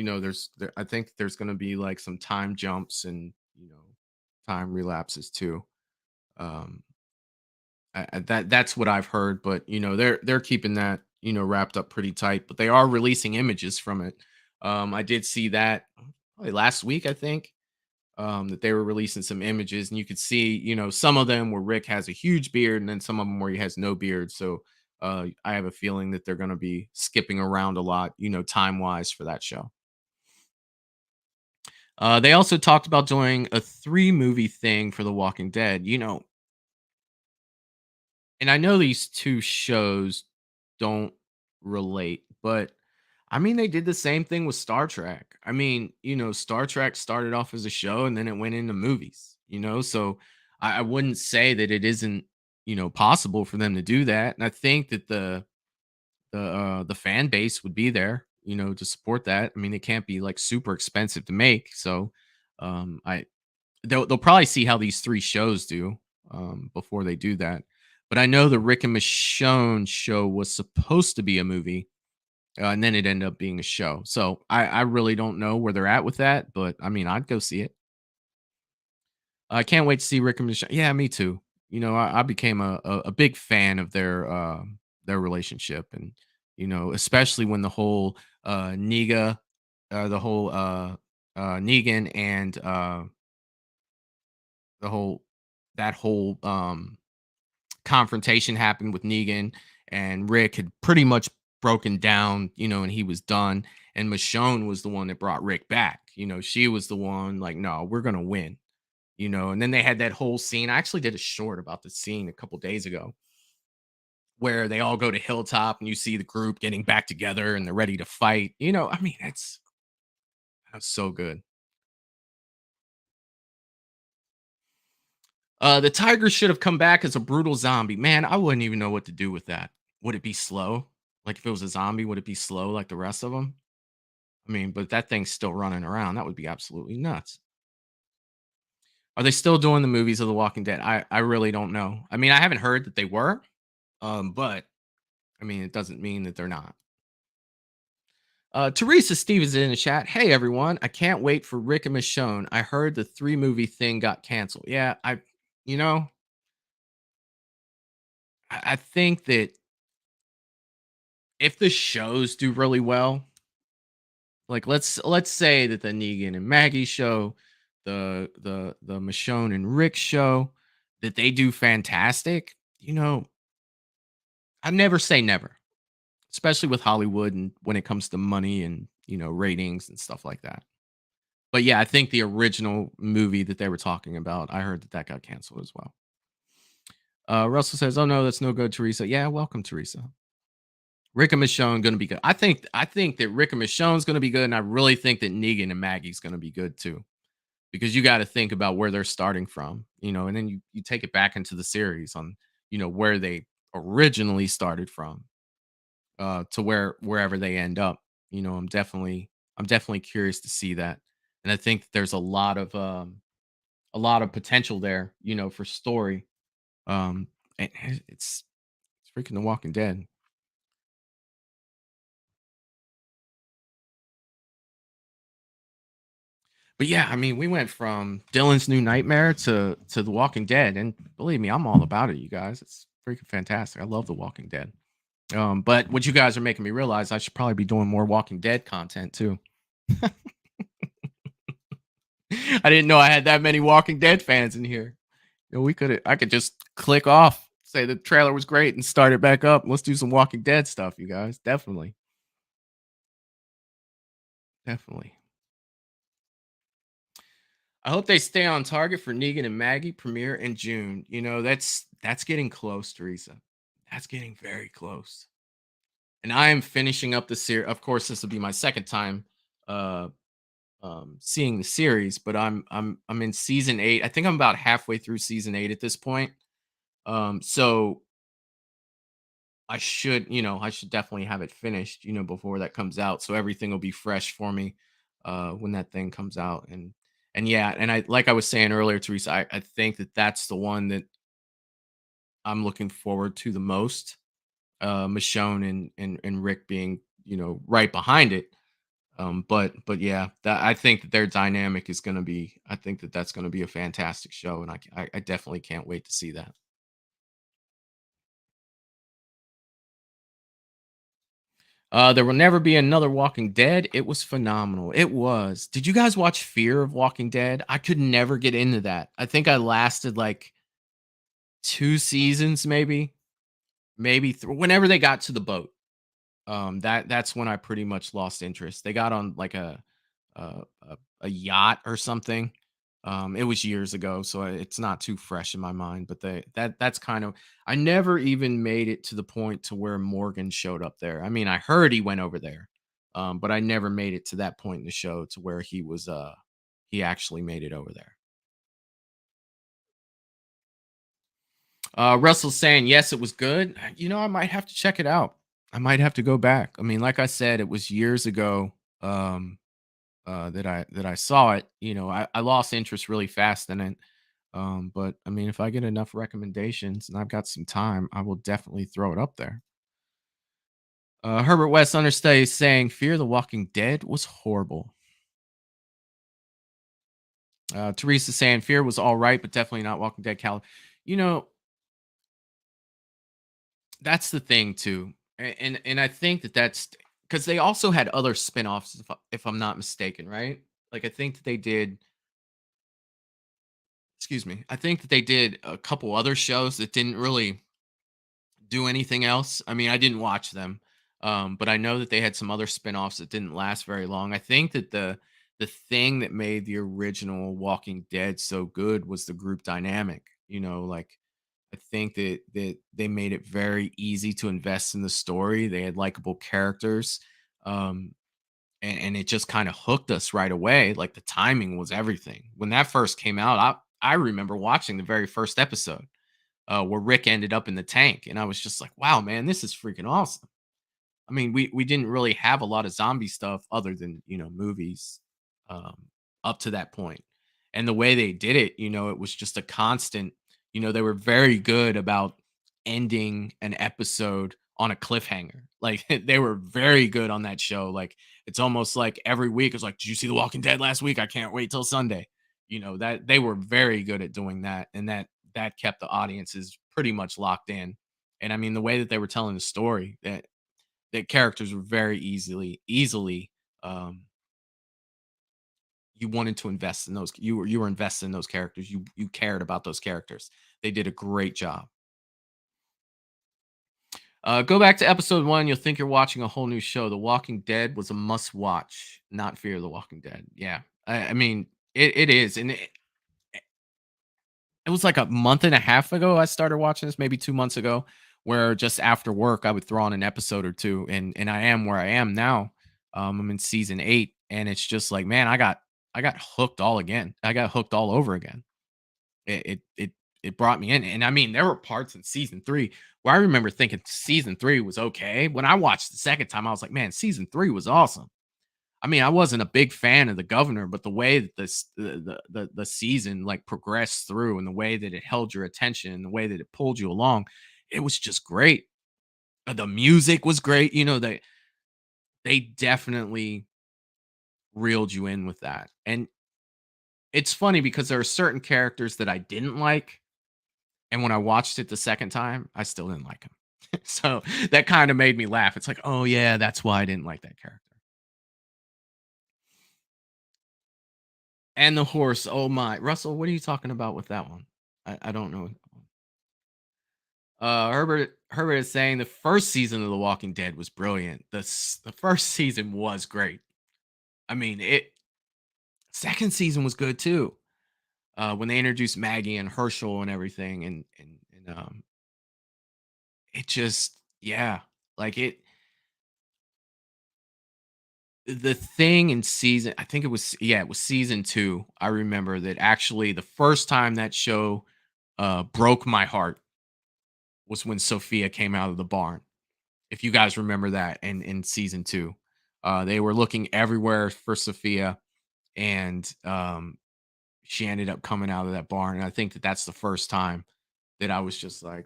I think there's going to be like some time jumps and, time relapses too. Um, that's what I've heard, but they're keeping that wrapped up pretty tight. But they are releasing images from it. I did see that probably last week, I think, that they were releasing some images, and you could see some of them where Rick has a huge beard, and then some of them where he has no beard. So I have a feeling that they're going to be skipping around a lot, time wise for that show. They also talked about doing a 3-movie thing for The Walking Dead. And I know these two shows don't relate, but I mean, they did the same thing with Star Trek. I mean, Star Trek started off as a show and then it went into movies, so I wouldn't say that it isn't, possible for them to do that. And I think that the fan base would be there, to support that. I mean, it can't be like super expensive to make. So I they'll probably see how these 3 shows do before they do that. But I know the Rick and Michonne show was supposed to be a movie, and then it ended up being a show. So I really don't know where they're at with that, but I mean, I'd go see it. I can't wait to see Rick and Michonne. Yeah, me too. I became a big fan of their relationship, and especially when the whole Negan and the whole that whole confrontation happened with Negan, and Rick had pretty much broken down, and he was done. And Michonne was the one that brought Rick back. She was the one like, no, we're gonna win. And then they had that whole scene. I actually did a short about the scene a couple days ago where they all go to Hilltop and you see the group getting back together and they're ready to fight. I mean, that's so good. The tiger should have come back as a brutal zombie. Man, I wouldn't even know what to do with that. Would it be slow? Like if it was a zombie, would it be slow like the rest of them? I mean, but that thing's still running around. That would be absolutely nuts. Are they still doing the movies of The Walking Dead? I really don't know. I mean, I haven't heard that they were, but I mean, it doesn't mean that they're not. Teresa Stevens in the chat. Hey everyone, I can't wait for Rick and Michonne. I heard the 3-movie thing got canceled. Yeah, I think that if the shows do really well, like let's say that the Negan and Maggie show, the Michonne and Rick show, that they do fantastic, I never say never, especially with Hollywood and when it comes to money and ratings and stuff like that. But yeah, I think the original movie that they were talking about, I heard that got canceled as well. Russell says, "Oh no, that's no good, Teresa." Yeah, welcome, Teresa. Rick and Michonne going to be good. I think that Rick and Michonne's going to be good, and I really think that Negan and Maggie's going to be good too, because you got to think about where they're starting from, and then you take it back into the series on where they originally started from. to wherever they end up. I'm definitely curious to see that, and I think that there's a lot of potential there, for story. Um, and it's freaking The Walking Dead. But yeah, I mean, we went from Dylan's New Nightmare to The Walking Dead, and believe me, I'm all about it, you guys. It's freaking fantastic. I love The Walking Dead. But what you guys are making me realize, I should probably be doing more Walking Dead content too. I didn't know I had that many Walking Dead fans in here. I could just click off, say the trailer was great, and start it back up. Let's do some Walking Dead stuff, you guys. Definitely, definitely. I hope they stay on target for Negan and Maggie premiere in June. That's getting close, Teresa. That's getting very close. And I am finishing up the series. Of course, this will be my second time uh seeing the series, but I'm in season 8. I think I'm about halfway through season 8 at this point. So I should definitely have it finished, before that comes out. So everything will be fresh for me when that thing comes out. And yeah, and I like I was saying earlier, Teresa, I think that that's the one that I'm looking forward to the most. Michonne and Rick being, right behind it. But yeah, that I think that their dynamic is gonna be. I think that that's gonna be a fantastic show, and I definitely can't wait to see that. There will never be another Walking Dead. It was phenomenal. It was. Did you guys watch Fear of Walking Dead? I could never get into that. I think I lasted like 2 seasons, maybe whenever they got to the boat. That's when I pretty much lost interest. They got on like a yacht or something. It was years ago, so it's not too fresh in my mind. But that's kind of I never even made it to the point to where Morgan showed up there. I mean, I heard he went over there, but I never made it to that point in the show to where he actually made it over there. Russell's saying yes, it was good. I might have to check it out. I might have to go back. I mean, like I said, it was years ago. That I saw it. I lost interest really fast in it. But I mean, if I get enough recommendations and I've got some time, I will definitely throw it up there. Herbert West Understudy is saying Fear the Walking Dead was horrible. Teresa saying Fear was all right, but definitely not Walking Dead caliber. You know, that's the thing too. And I think that that's because they also had other spin-offs, if I'm not mistaken, right? Like I think that they did. Excuse me. I think that they did a couple other shows that didn't really do anything else. I mean, I didn't watch them, but I know that they had some other spin-offs that didn't last very long. I think that the thing that made the original Walking Dead so good was the group dynamic. Like I think that they made it very easy to invest in the story. They had likable characters, um, and it just kind of hooked us right away. Like the timing was everything. When that first came out, I remember watching the very first episode where Rick ended up in the tank, and I was just like, "Wow, man, this is freaking awesome." I mean, we didn't really have a lot of zombie stuff other than movies um, up to that point, and the way they did it, it was just a constant. They were very good about ending an episode on a cliffhanger. Like they were very good on that show. Like it's almost like every week it's like, "Did you see The Walking Dead last week? I can't wait till Sunday." That they were very good at doing that, and that kept the audiences pretty much locked in. And I mean, the way that they were telling the story, that characters were very easily um you wanted to invest in those. You were invested in those characters. You cared about those characters. They did a great job. Go back to episode 1. You'll think you're watching a whole new show. The Walking Dead was a must watch, not Fear the Walking Dead. Yeah, I mean it is, and it was like a month and a half ago I started watching this, maybe 2 months ago, where just after work I would throw on an episode or two, and I am where I am now. I'm in season 8, and it's just like, man, I got hooked all again. I got hooked all over again. It it brought me in. And I mean, there were parts in season 3 where I remember thinking season 3 was okay. When I watched the second time, I was like, man, season 3 was awesome. I mean, I wasn't a big fan of the governor, but the way that the season like progressed through and the way that it held your attention and the way that it pulled you along, it was just great. The music was great. You know, they definitely reeled you in with that. And it's funny because there are certain characters that I didn't like, and when I watched it the second time, I still didn't like him. So that kind of made me laugh. It's like, oh yeah, that's why I didn't like that character. And the horse. Oh my, Russell, what are you talking about with that one? I don't know. Herbert is saying the first season of The Walking Dead was brilliant. The first season was great. I mean, second season was good too. When they introduced Maggie and Herschel and everything, and it just, yeah, like it. The thing in season, I think it was, yeah, it was season 2. I remember that actually the first time that show broke my heart was when Sophia came out of the barn. If you guys remember that in season 2, they were looking everywhere for Sophia, and she ended up coming out of that barn. And I think that that's the first time that I was just like,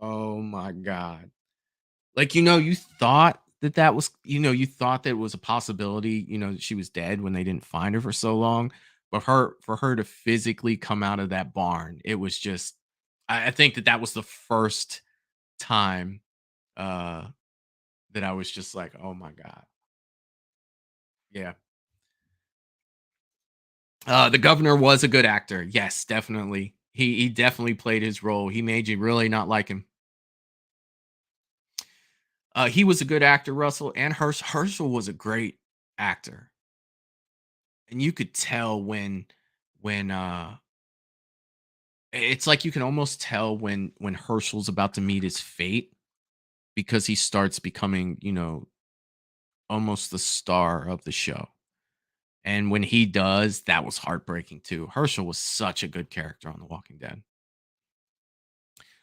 oh my God. Like, you thought that was, you thought that it was a possibility, that she was dead when they didn't find her for so long. But for her to physically come out of that barn, it was just, I think that was the first time that I was just like, oh my God. Yeah. The governor was a good actor. Yes, definitely. He definitely played his role. He made you really not like him. He was a good actor, Russell, and Herschel was a great actor. And you could tell when it's like you can almost tell when Herschel's about to meet his fate, because he starts becoming, almost the star of the show. And when he does, that was heartbreaking too. Herschel was such a good character on The Walking Dead.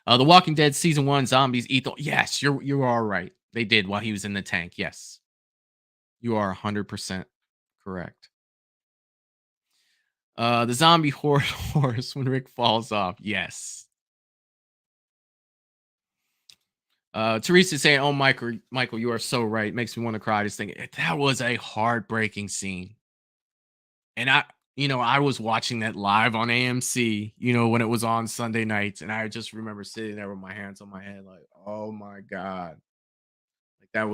The Walking Dead season 1 zombies eat the. Yes, you are right. They did while he was in the tank. Yes, you are 100% correct. The zombie horse when Rick falls off. Yes. Teresa saying, "Oh, Michael, you are so right. Makes me want to cry just thinking that was a heartbreaking scene." And I was watching that live on AMC, when it was on Sunday nights, and I just remember sitting there with my hands on my head, like, oh my God. Like that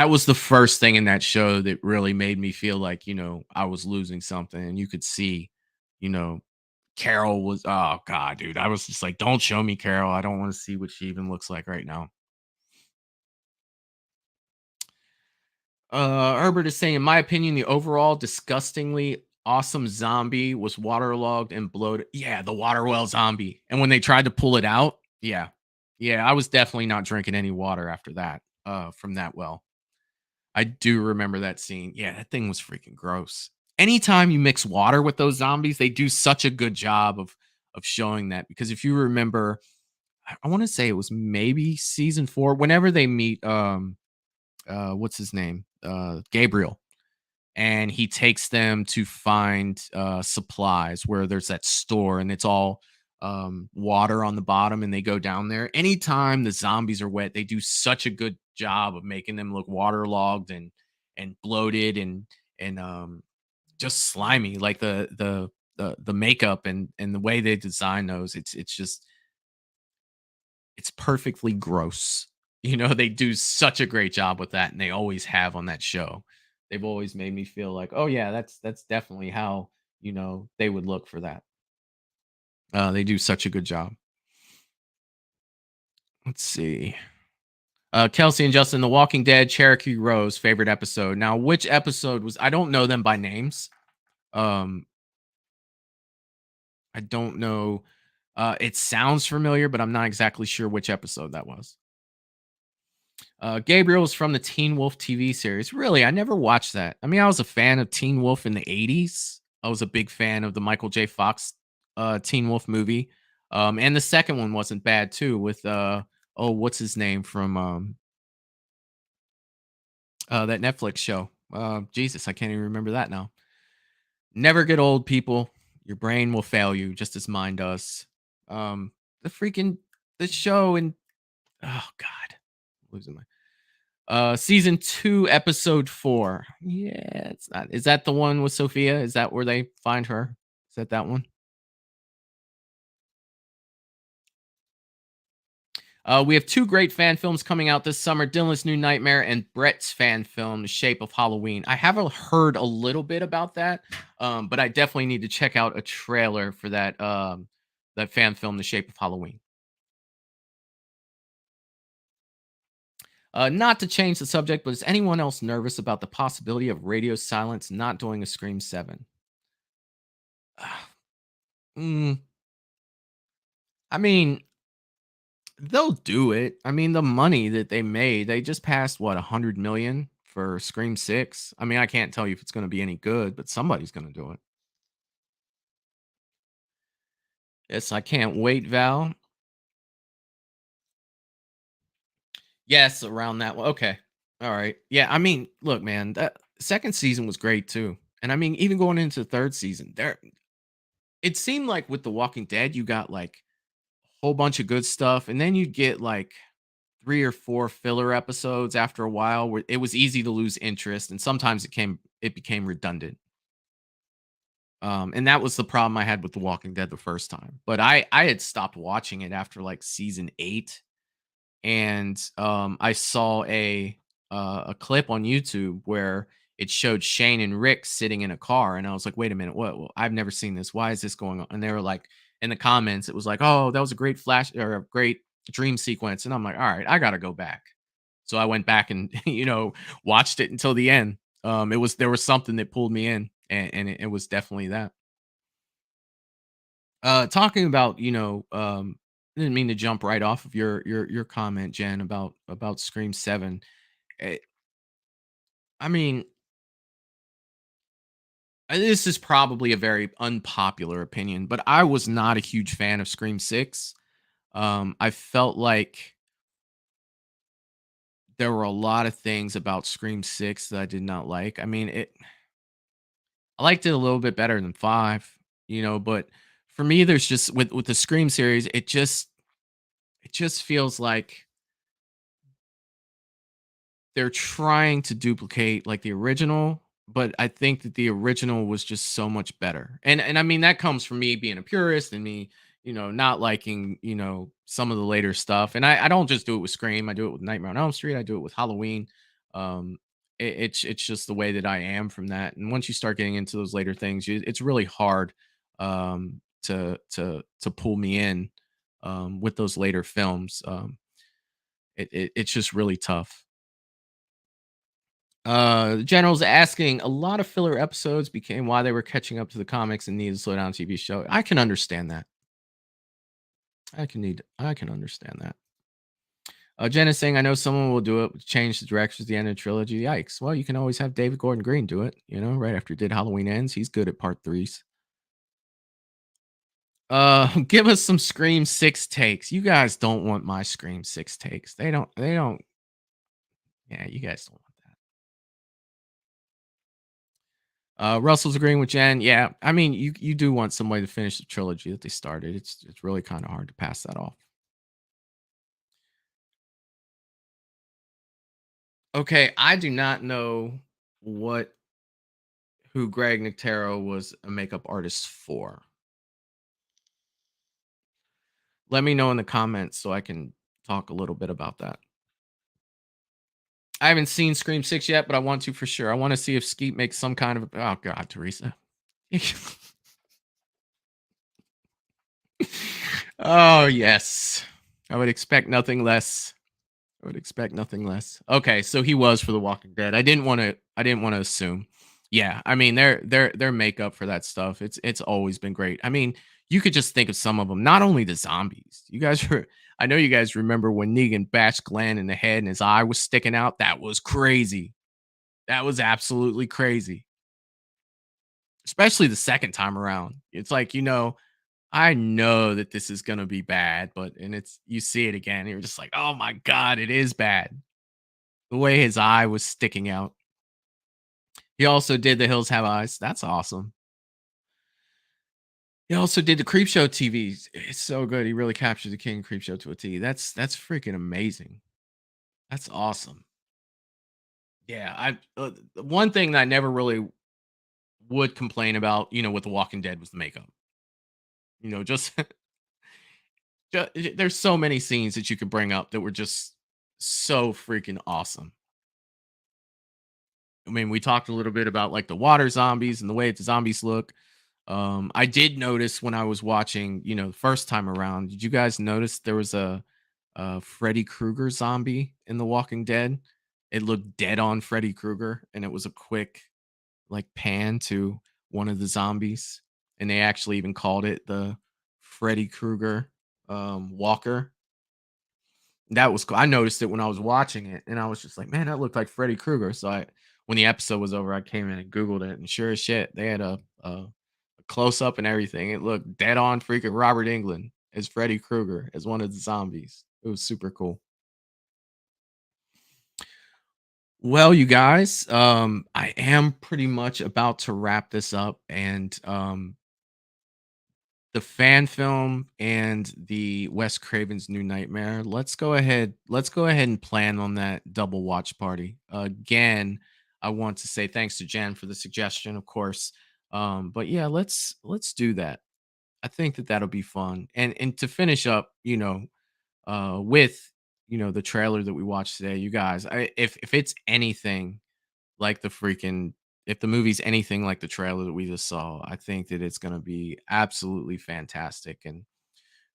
was the first thing in that show that really made me feel like, I was losing something. And you could see, Carol was, oh God, dude. I was just like, don't show me Carol. I don't want to see what she even looks like right now. Herbert is saying, in my opinion, the overall disgustingly awesome zombie was waterlogged and bloated. Yeah, the water well zombie. And when they tried to pull it out, yeah, I was definitely not drinking any water after that, from that well. I do remember that scene. Yeah, that thing was freaking gross. Anytime you mix water with those zombies, they do such a good job of showing that. Because if you remember, I want to say it was maybe season 4, whenever they meet what's his name? Gabriel. And he takes them to find supplies where there's that store and it's all water on the bottom, and they go down there. Anytime the zombies are wet, they do such a good job of making them look waterlogged and bloated and just slimy. Like the makeup and the way they design those, it's perfectly gross. They do such a great job with that, and they always have on that show. They've always made me feel like, oh yeah, that's definitely how, they would look for that. They do such a good job. Let's see. Kelsey and Justin, The Walking Dead, Cherokee Rose, favorite episode. Now, which episode was, I don't know them by names. I don't know. It sounds familiar, but I'm not exactly sure which episode that was. Gabriel is from the Teen Wolf TV series. Really, I never watched that. I mean, I was a fan of Teen Wolf in the 80s. I was a big fan of the Michael J. Fox Teen Wolf movie. And the second one wasn't bad too with what's his name from that Netflix show. Jesus, I can't even remember that now. Never get old, people. Your brain will fail you just as mine does. Um, the show and oh god, losing my season 2, episode 4. Yeah, it's not. Is that the one with Sophia? Is that where they find her? Is that one? We have 2 great fan films coming out this summer: Dylan's New Nightmare and Brett's fan film, The Shape of Halloween. I have heard a little bit about that, but I definitely need to check out a trailer for that that fan film, The Shape of Halloween. Not to change the subject, but is anyone else nervous about the possibility of Radio Silence not doing a Scream 7? Mm, I mean, they'll do it. I mean, the money that they made, they just passed what, 100 million for Scream 6. I mean, I can't tell you if it's going to be any good, but somebody's going to do it. Yes, I can't wait, Val. Yes, around that one. Okay. All right. Yeah, I mean, look, man, that second season was great too. And I mean, even going into the third season, it seemed like with The Walking Dead, you got like a whole bunch of good stuff, and then you get like 3 or 4 filler episodes after a while where it was easy to lose interest, and sometimes it became redundant. And that was the problem I had with The Walking Dead the first time. But I had stopped watching it after like season 8, and I saw a clip on YouTube where it showed Shane and Rick sitting in a car, and I was like, "Wait a minute, what? Well, I've never seen this. Why is this going on?" And they were like, in the comments, it was like, "Oh, that was a great flash or a great dream sequence," and I'm like, "All right, I gotta go back." So I went back and watched it until the end. There was something that pulled me in, and it was definitely that. Talking about I didn't mean to jump right off of your comment, Jen, about Scream 7. Eh, I mean, this is probably a very unpopular opinion, but I was not a huge fan of Scream 6. I felt like there were a lot of things about Scream 6 that I did not like. I mean, I liked it a little bit better than 5, but for me, there's just with the Scream series, it just feels like they're trying to duplicate like the original, but I think that the original was just so much better. And I mean that comes from me being a purist and me, not liking, some of the later stuff. And I don't just do it with Scream. I do it with Nightmare on Elm Street. I do it with Halloween. Um it's just the way that I am from that. And once you start getting into those later things, it's really hard to pull me in with those later films. It's just really tough. The general's asking, a lot of filler episodes became why they were catching up to the comics and needed to slow down TV show. I can understand that. I can understand that. Jen is saying, I know someone will do it, change the direction at the end of the trilogy. Yikes. Well, you can always have David Gordon Green do it, right after he did Halloween Ends. He's good at part 3s. Give us some Scream 6 takes. You guys don't want my Scream 6 takes. They don't. Yeah, you guys don't want that. Russell's agreeing with Jen. Yeah, I mean, you do want somebody to finish the trilogy that they started. It's really kind of hard to pass that off. Okay, I do not know who Greg Nictero was a makeup artist for. Let me know in the comments so I can talk a little bit about that. I haven't seen Scream 6 yet, but I want to for sure. I want to see if Skeet makes some kind of oh god, Teresa. Oh yes. I would expect nothing less. Okay, so he was for The Walking Dead. I didn't want to assume. Yeah, I mean their makeup for that stuff. It's always been great. I mean, you could just think of some of them. Not only the zombies. I know you guys remember when Negan bashed Glenn in the head and his eye was sticking out. That was crazy. That was absolutely crazy. Especially the second time around. It's like, I know that this is gonna be bad, and it's you see it again, and you're just like, oh my god, it is bad. The way his eye was sticking out. He also did The Hills Have Eyes. That's awesome. He also did the Creepshow TV. It's so good. He really captured the King Creepshow to a T. That's freaking amazing. That's awesome. Yeah, the one thing that I never really would complain about, with The Walking Dead was the makeup. Just, there's so many scenes that you could bring up that were just so freaking awesome. I mean, we talked a little bit about like the water zombies and the way the zombies look. I did notice when I was watching, the first time around. Did you guys notice there was a Freddy Krueger zombie in The Walking Dead? It looked dead on Freddy Krueger, and it was a quick like pan to one of the zombies, and they actually even called it the Freddy Krueger Walker. That was cool. I noticed it when I was watching it, and I was just like, "Man, that looked like Freddy Krueger." So when the episode was over, I came in and Googled it, and sure as shit, they had a close up and everything. It looked dead on freaking Robert Englund as Freddy Krueger as one of the zombies. It was super cool. Well, you guys, I am pretty much about to wrap this up, and the fan film and the Wes Craven's New Nightmare. Let's go ahead. Let's go ahead and plan on that double watch party. Again, I want to say thanks to Jen for the suggestion, of course. But yeah, let's do that. I think that that'll be fun. And to finish up, with the trailer that we watched today, you guys, if it's anything like if the movie's anything like the trailer that we just saw, I think that it's going to be absolutely fantastic. And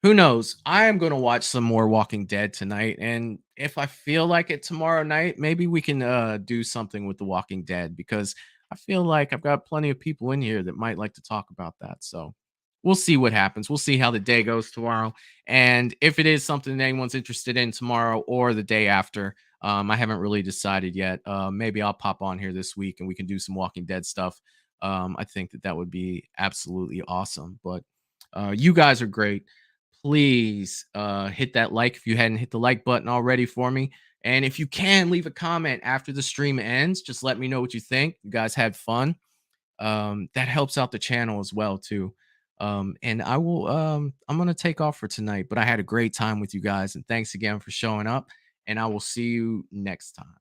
who knows? I am going to watch some more Walking Dead tonight, and if I feel like it tomorrow night, maybe we can do something with The Walking Dead, because I feel like I've got plenty of people in here that might like to talk about that. So we'll see what happens. We'll see how the day goes tomorrow, and if it is something that anyone's interested in tomorrow or the day after. I haven't really decided yet. Maybe I'll pop on here this week and we can do some Walking Dead stuff. I think that would be absolutely awesome. But you guys are great. Please hit that like if you hadn't hit the like button already for me. And if you can, leave a comment after the stream ends. Just let me know what you think. You guys had fun. That helps out the channel as well, too. And I'm going to take off for tonight, but I had a great time with you guys. And thanks again for showing up. And I will see you next time.